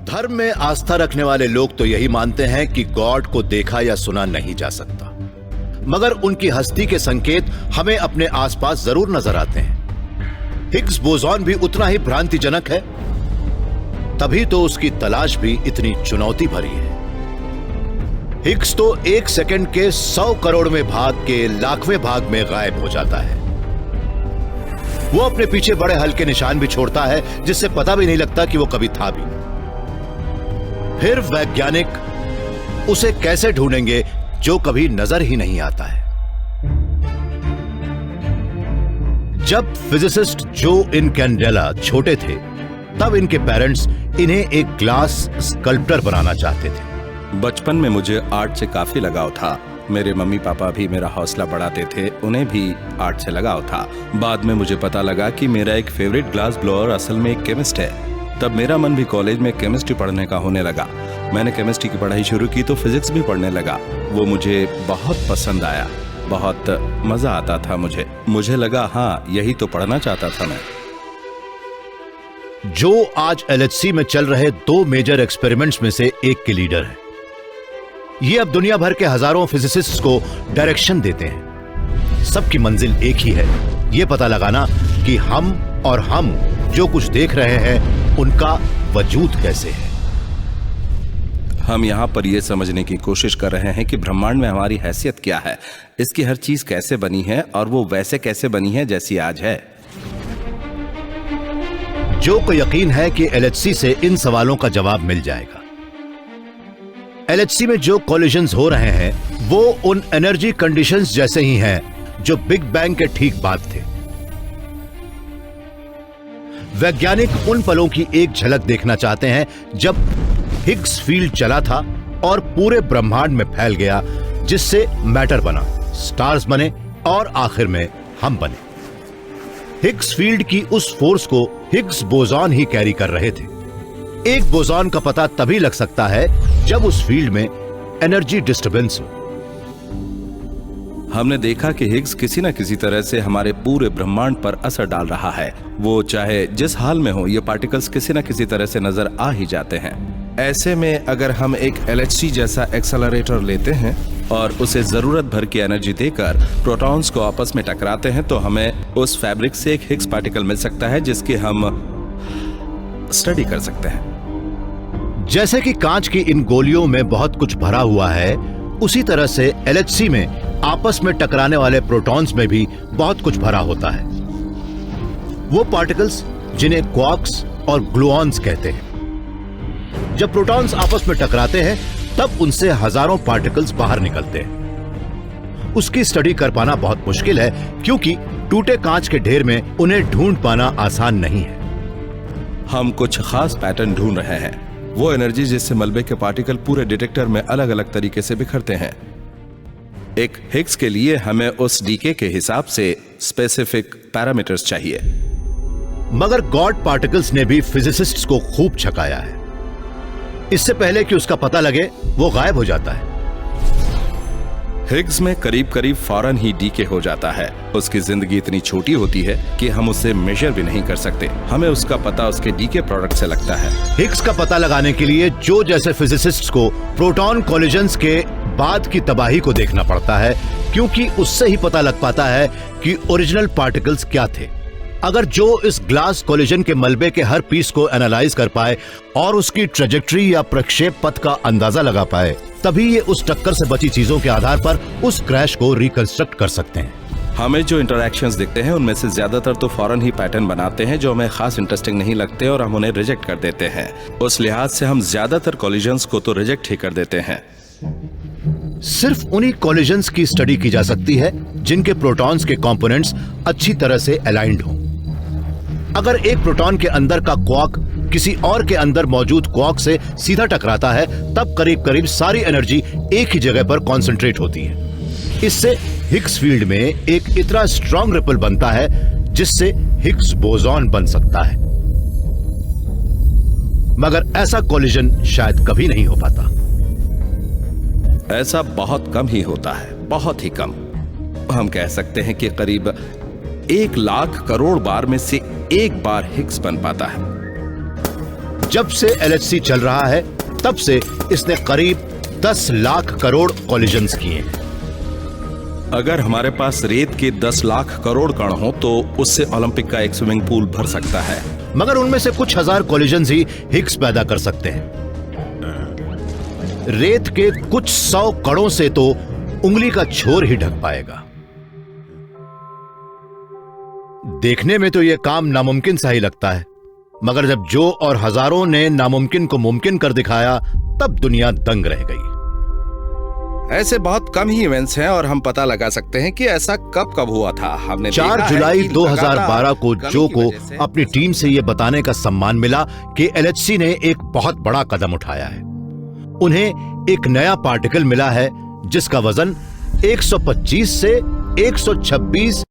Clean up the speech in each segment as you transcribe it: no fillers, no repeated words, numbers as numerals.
धर्म में आस्था रखने वाले लोग तो यही मानते हैं कि गॉड को देखा या सुना नहीं जा सकता, मगर उनकी हस्ती के संकेत हमें अपने आसपास जरूर नजर आते हैं। हिग्स बोसॉन भी उतना ही भ्रांतिजनक है, तभी तो उसकी तलाश भी इतनी चुनौती भरी है। हिग्स तो 1 सेकंड के 100 करोड़वें भाग के लाखवें भाग में गायब हो जाता है। वो अपने पीछे बड़े हल्के निशान भी छोड़ता है, जिससे पता भी नहीं लगता कि वो कभी था भी। फिर वैज्ञानिक उसे कैसे ढूंढेंगे जो कभी नजर ही नहीं आता है। जब फिजिसिस्ट जो इन कैंडेला छोटे थे, तब इनके पेरेंट्स इन्हें एक ग्लास स्कल्पटर बनाना चाहते थे। बचपन में मुझे आर्ट से काफी लगाव था। मेरे मम्मी पापा भी मेरा हौसला बढ़ाते थे, उन्हें भी आर्ट से लगाव था। बाद में मुझे पता लगा कि मेरा एक फेवरेट ग्लास ब्लोअर असल में एक केमिस्ट है। तब मेरा मन भी कॉलेज में केमिस्ट्री पढ़ने का होने लगा। मैंने केमिस्ट्री की पढ़ाई शुरू की तो फिजिक्स भी पढ़ने लगा। वो मुझे बहुत पसंद आया, बहुत मजा आता था मुझे लगा हाँ, यही तो पढ़ना चाहता था मैं। जो आज LHC में चल रहे 2 मेजर एक्सपेरिमेंट्स में से एक के लीडर है। ये अब दुनिया भर के हजारों फिजिसिस्ट्स को डायरेक्शन देते हैं। सबकी मंजिल एक ही है, ये पता लगाना कि हम जो कुछ देख रहे हैं उनका वजूद कैसे है। हम यहाँ पर यह समझने की कोशिश कर रहे हैं कि ब्रह्मांड में हमारी हैसियत क्या है, इसकी हर चीज कैसे बनी है और वो वैसे कैसे बनी है जैसी आज है। जो को यकीन है कि LHC से इन सवालों का जवाब मिल जाएगा। LHC में जो कोलिजन्स हो रहे हैं वो उन एनर्जी कंडीशंस जैसे ही हैं जो बिग बैंग के ठीक बाद थे। वैज्ञानिक उन पलों की एक झलक देखना चाहते हैं जब हिग्स फील्ड चला था और पूरे ब्रह्मांड में फैल गया, जिससे मैटर बना, स्टार्स बने और आखिर में हम बने। हिग्स फील्ड की उस फोर्स को हिग्स बोसॉन ही कैरी कर रहे थे। एक बोसॉन का पता तभी लग सकता है जब उस फील्ड में एनर्जी डिस्टर्बेंस हो। हमने देखा कि हिग्स किसी न किसी तरह से हमारे पूरे ब्रह्मांड पर असर डाल रहा है। वो चाहे जिस हाल में हो, ये पार्टिकल्स किसी न किसी तरह से नजर आ ही जाते हैं। ऐसे में अगर हम एक LHC जैसा एक्सेलरेटर लेते हैं और उसे जरूरत भर की एनर्जी देकर प्रोटॉन्स को आपस में टकराते हैं तो हमें उस फैब्रिक से एक हिग्स पार्टिकल मिल सकता है जिसकी हम स्टडी कर सकते हैं। जैसे कि कांच की इन गोलियों में बहुत कुछ भरा हुआ है, उसी तरह से LHC में आपस में टकराने वाले प्रोटॉन्स में भी बहुत कुछ भरा होता है। वो पार्टिकल्स जिन्हें क्वार्क्स और ग्लूऑन्स कहते हैं। जब प्रोटॉन्स आपस में टकराते हैं तब उनसे हजारों पार्टिकल्स बाहर निकलते हैं। उसकी स्टडी कर पाना बहुत मुश्किल है क्योंकि टूटे कांच के ढेर में उन्हें ढूंढ पाना आसान नहीं है। हम कुछ खास पैटर्न ढूंढ रहे हैं, वो एनर्जी जिससे मलबे के पार्टिकल पूरे डिटेक्टर में अलग अलग तरीके से बिखरते हैं। एक हिग्स के लिए हमें उस डीके के हिसाब से स्पेसिफिक पैरामीटर्स चाहिए। मगर गॉड पार्टिकल्स ने भी फिजिसिस्ट्स को खूब छकाया है। इससे पहले कि उसका पता लगे वो गायब हो जाता है। हिग्स में करीब करीब फौरन ही डीके हो जाता है। उसकी जिंदगी इतनी छोटी होती है कि हम उसे मेजर भी नहीं कर सकते। हमें उसका पता उसके डीके प्रोडक्ट से लगता है। हिग्स का पता लगाने के लिए जो जैसे फिजिसिस्ट्स को प्रोटॉन कोलिजन्स के बाद की तबाही को देखना पड़ता है, क्योंकि उससे ही पता लग पाता है कि ओरिजिनल पार्टिकल्स क्या थे। अगर जो इस ग्लास कोलिजन के मलबे के हर पीस को एनालाइज कर पाए और उसकी ट्रेजेक्ट्री या प्रक्षेप पथ का अंदाजा लगा पाए, तभी ये उस टक्कर से बची चीजों के आधार पर उस क्रैश को रिकंस्ट्रक्ट कर सकते हैं। हमें जो इंटरैक्शंस दिखते हैं उनमें से ज्यादातर तो फौरन ही पैटर्न बनाते हैं जो हमें खास इंटरेस्टिंग नहीं लगते और हम उन्हें रिजेक्ट कर देते हैं। उस लिहाज से हम ज्यादातर कोलिजन्स को तो रिजेक्ट ही कर देते हैं। सिर्फ उन्हीं कोलिजन्स की स्टडी की जा सकती है जिनके प्रोटॉन्स के कंपोनेंट्स अच्छी तरह से अलाइंड हों। अगर एक प्रोटॉन के अंदर का क्वार्क किसी और के अंदर मौजूद क्वार्क से सीधा टकराता है, तब करीब करीब सारी एनर्जी एक ही जगह पर कॉन्सेंट्रेट होती है। इससे हिग्स फील्ड में एक इतना स्ट्रॉन्ग रिपल बनता है जिससे हिग्स बोसॉन बन सकता है। मगर ऐसा कोलिजन शायद कभी नहीं हो पाता। ऐसा बहुत कम ही होता है, बहुत ही कम। हम कह सकते हैं कि करीब 1 लाख करोड़ बार में से एक बार हिग्स बन पाता है। जब से LHC चल रहा है तब से इसने करीब 10 लाख करोड़ कॉलिजन्स किए हैं। अगर हमारे पास रेत के 10 लाख करोड़ कण हो तो उससे ओलंपिक का एक स्विमिंग पूल भर सकता है। मगर उनमें से कुछ हजार कॉलिजन्स ही हिग्स पैदा कर सकते हैं। रेत के कुछ 100 कणों से तो उंगली का छोर ही ढक पाएगा। देखने में तो यह काम नामुमकिन सा ही लगता है, मगर जब जो और हजारों ने नामुमकिन को मुमकिन कर दिखाया तब दुनिया दंग रह गई। ऐसे बहुत कम ही इवेंट्स हैं और हम पता लगा सकते हैं कि ऐसा कब कब हुआ था। हमने 4 जुलाई 2012 को जो को अपनी टीम से यह बताने का सम्मान मिला कि LHC ने एक बहुत बड़ा कदम उठाया है। उन्हें एक नया पार्टिकल मिला है जिसका वजन 125 से 126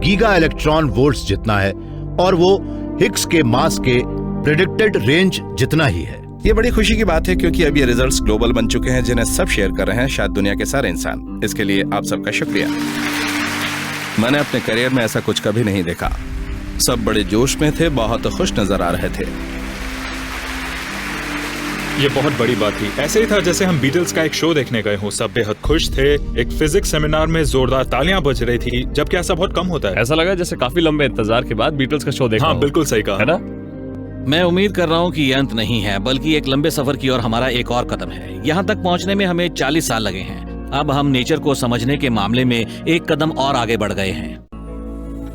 गीगा इलेक्ट्रॉन वोल्ट्स जितना है और वो हिग्स के मास के प्रेडिक्टेड रेंज जितना ही है। ये बड़ी खुशी की बात है क्योंकि अब ये रिजल्ट्स ग्लोबल बन चुके हैं जिन्हें सब शेयर कर रहे हैं, शायद दुनिया के सारे इंसान। इसके लिए आप सबका शुक्रिया। मैंने अपने करियर में ऐसा कुछ कभी नहीं देखा। सब बड़े जोश में थे, बहुत खुश नजर आ रहे थे। ये बहुत बड़ी बात थी। ऐसे ही था जैसे हम बीटल्स का एक शो देखने गए हों। सब बेहद खुश थे। एक फिजिक्स सेमिनार में जोरदार तालियां बज रही थी, जबकि ऐसा बहुत कम होता है। ऐसा लगा जैसे काफी लंबे इंतजार के बाद बीटल्स का शो देखा। हाँ, बिल्कुल सही कहा, है ना? मैं उम्मीद कर रहा हूँ कि ये अंत नहीं है, बल्कि एक लंबे सफर की ओर हमारा एक और कदम है। यहाँ तक पहुँचने में हमें 40 साल लगे हैं। अब हम नेचर को समझने के मामले में एक कदम और आगे बढ़ गए हैं।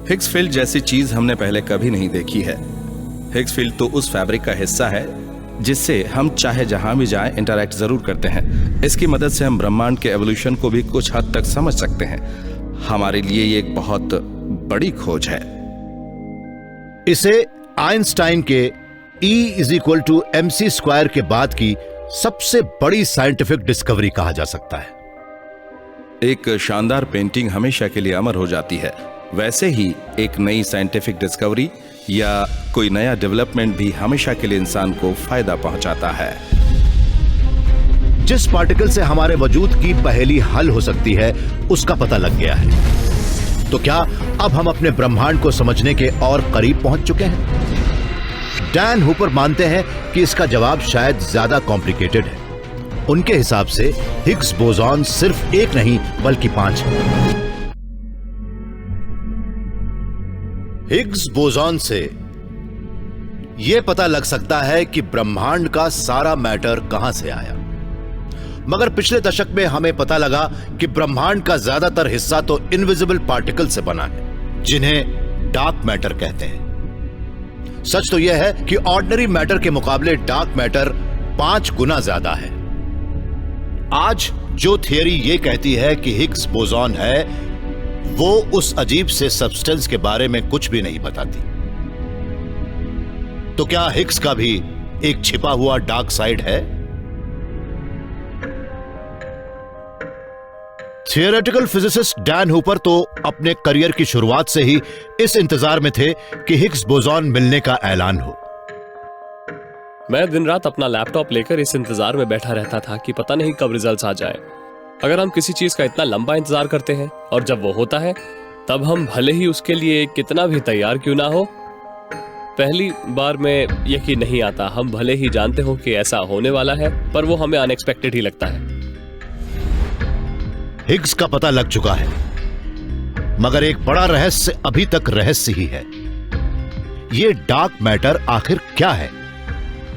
हिग्स फील्ड जैसी चीज हमने पहले कभी नहीं देखी है। हिग्स फील्ड तो उस फैब्रिक का हिस्सा है जिससे हम चाहे जहां भी जाएं इंटरैक्ट जरूर करते हैं। इसकी मदद से हम ब्रह्मांड के एवोल्यूशन को भी कुछ हद तक समझ सकते हैं। हमारे लिए ये एक बहुत बड़ी खोज है। इसे आइंस्टाइन के E=mc² के बाद की सबसे बड़ी साइंटिफिक डिस्कवरी कहा जा सकता है। एक शानदार पेंटिंग हमेशा के लिए अमर हो जाती है, वैसे ही एक नई साइंटिफिक डिस्कवरी या कोई नया डेवलपमेंट भी हमेशा के लिए इंसान को फायदा पहुंचाता है। जिस पार्टिकल से हमारे वजूद की पहेली हल हो सकती है उसका पता लग गया है। तो क्या अब हम अपने ब्रह्मांड को समझने के और करीब पहुंच चुके हैं? डैन हूपर मानते हैं कि इसका जवाब शायद ज्यादा कॉम्प्लिकेटेड है। उनके हिसाब से हिग्स बोसॉन सिर्फ एक नहीं बल्कि 5 है। हिग्स बोसॉन से यह पता लग सकता है कि ब्रह्मांड का सारा मैटर कहां से आया, मगर पिछले दशक में हमें पता लगा कि ब्रह्मांड का ज्यादातर हिस्सा तो इनविजिबल पार्टिकल से बना है, जिन्हें डार्क मैटर कहते हैं। सच तो यह है कि ऑर्डिनरी मैटर के मुकाबले डार्क मैटर 5 गुना ज्यादा है। आज जो थियरी यह कहती है कि हिग्स बोसॉन है, वो उस अजीब से सब्सटेंस के बारे में कुछ भी नहीं बताती। तो क्या हिग्स का भी एक छिपा हुआ डार्क साइड है? थियोरेटिकल फिजिसिस्ट डैन हूपर तो अपने करियर की शुरुआत से ही इस इंतजार में थे कि हिग्स बोसॉन मिलने का ऐलान हो। मैं दिन रात अपना लैपटॉप लेकर इस इंतजार में बैठा रहता था कि पता नहीं कब रिजल्ट्स आ जाए। अगर हम किसी चीज का इतना लंबा इंतजार करते हैं और जब वो होता है तब हम भले ही उसके लिए कितना भी तैयार क्यों ना हो, पहली बार में यकीन नहीं आता। हम भले ही जानते हो कि ऐसा होने वाला है, पर वो हमें अनएक्सपेक्टेड ही लगता है। हिग्स का पता लग चुका है, मगर एक बड़ा रहस्य अभी तक रहस्य ही है। ये डार्क मैटर आखिर क्या है?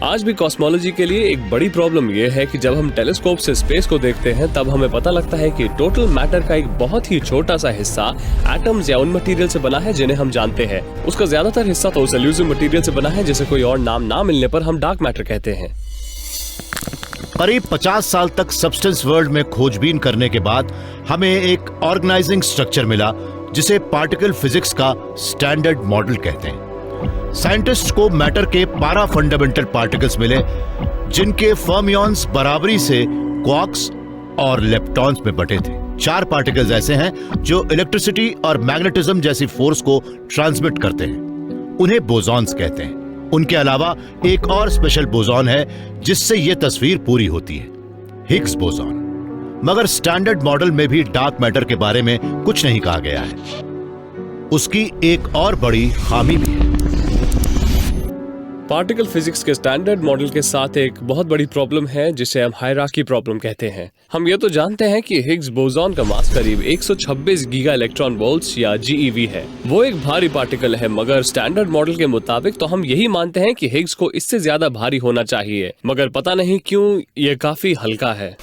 आज भी कॉस्मोलॉजी के लिए एक बड़ी प्रॉब्लम यह है कि जब हम टेलीस्कोप से स्पेस को देखते हैं तब हमें पता लगता है कि टोटल मैटर का एक बहुत ही छोटा सा हिस्सा एटम्स या उन मटेरियल से बना है जिन्हें हम जानते हैं। उसका ज्यादातर हिस्सा तो उस इल्यूसिव मटेरियल से बना है जिसे कोई और नाम ना मिलने पर हम डार्क मैटर कहते हैं। करीब 50 साल तक सब्सटेंस वर्ल्ड में खोजबीन करने के बाद हमें एक ऑर्गेनाइजिंग स्ट्रक्चर मिला जिसे पार्टिकल फिजिक्स का स्टैंडर्ड मॉडल कहते हैं। साइंटिस्ट को मैटर के 12 फंडामेंटल पार्टिकल्स मिले जिनके फर्मियॉन्स बराबरी से क्वार्क्स और लेप्टॉन्स में बटे थे। 4 पार्टिकल्स ऐसे हैं जो इलेक्ट्रिसिटी और मैग्नेटिज्म जैसी फोर्स को ट्रांसमिट करते हैं, उन्हें बोसॉन्स कहते हैं। उनके अलावा एक और स्पेशल बोसॉन है जिससे यह तस्वीर पूरी होती है, हिग्स बोसॉन। मगर स्टैंडर्ड मॉडल में भी डार्क मैटर के बारे में कुछ नहीं कहा गया है। उसकी एक और बड़ी खामी भी है। पार्टिकल फिजिक्स के स्टैंडर्ड मॉडल के साथ एक बहुत बड़ी प्रॉब्लम है जिसे हम हायरार्की प्रॉब्लम कहते हैं। हम ये तो जानते हैं कि हिग्स बोसॉन का मास करीब 126 गीगा इलेक्ट्रॉन वोल्ट्स या GeV है। वो एक भारी पार्टिकल है, मगर स्टैंडर्ड मॉडल के मुताबिक तो हम यही मानते हैं कि हिग्स को इससे ज्यादा भारी होना चाहिए, मगर पता नहीं क्यों ये काफी हल्का है।